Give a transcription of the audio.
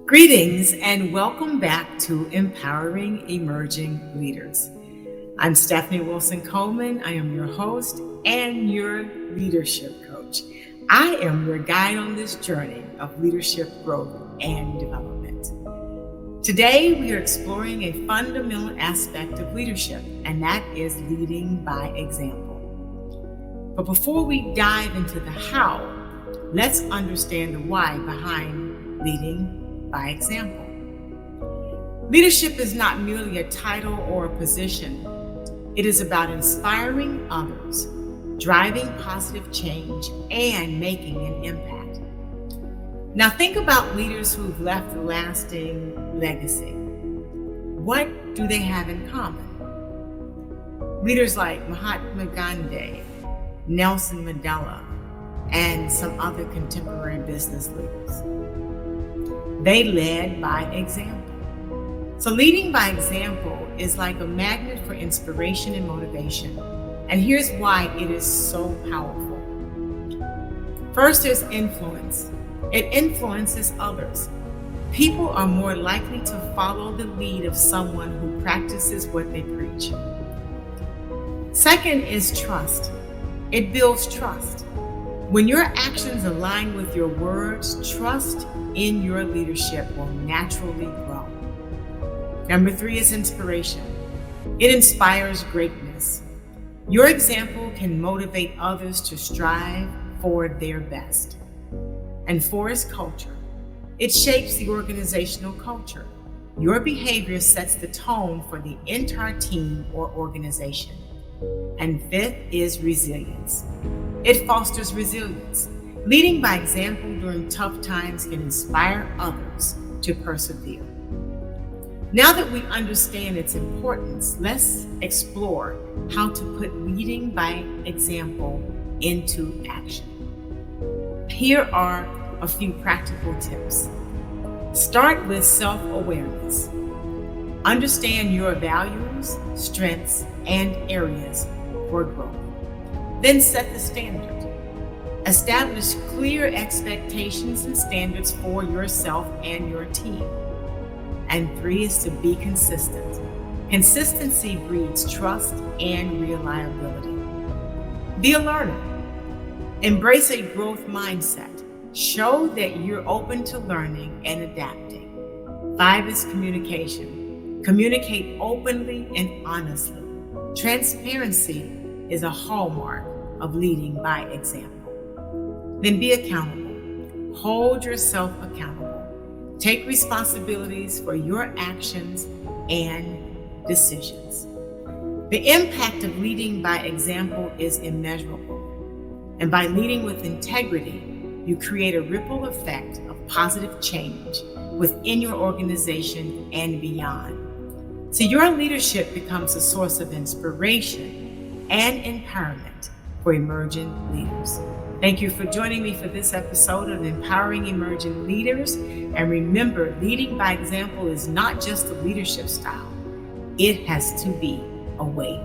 Greetings and welcome back to Empowering Emerging Leaders. I'm Stephanie Wilson-Coleman. I am your host and your leadership coach. I am your guide on this journey of leadership growth and development. Today, we are exploring a fundamental aspect of leadership, and that is leading by example. But before we dive into the how, let's understand the why behind leading by example. Leadership is not merely a title or a position. It is about inspiring others, driving positive change, and making an impact. Now think about leaders who've left a lasting legacy. What do they have in common? Leaders like Mahatma Gandhi, Nelson Mandela, and some other contemporary business leaders. They led by example. So leading by example is like a magnet for inspiration and motivation. And here's why it is so powerful. First, there's influence. It influences others. People are more likely to follow the lead of someone who practices what they preach. Second is trust. It builds trust. When your actions align with your words, trust in your leadership will naturally grow. Number 3 is inspiration. It inspires greatness. Your example can motivate others to strive for their best. And 4 is culture. It shapes the organizational culture. Your behavior sets the tone for the entire team or organization. And 5th is resilience. It fosters resilience. Leading by example during tough times can inspire others to persevere. Now that we understand its importance, let's explore how to put leading by example into action. Here are a few practical tips. Start with self-awareness. Understand your values, strengths, and areas for growth. Then set the standard. Establish clear expectations and standards for yourself and your team. And 3 is to be consistent. Consistency breeds trust and reliability. Be a learner. Embrace a growth mindset. Show that you're open to learning and adapting. 5 is communication. Communicate openly and honestly. Transparency is a hallmark of leading by example. Then be accountable. Hold yourself accountable. Take responsibilities for your actions and decisions. The impact of leading by example is immeasurable. And by leading with integrity, you create a ripple effect of positive change within your organization and beyond. So your leadership becomes a source of inspiration and empowerment for emerging leaders. Thank you for joining me for this episode of Empowering Emerging Leaders. And remember, leading by example is not just a leadership style. It has to be a way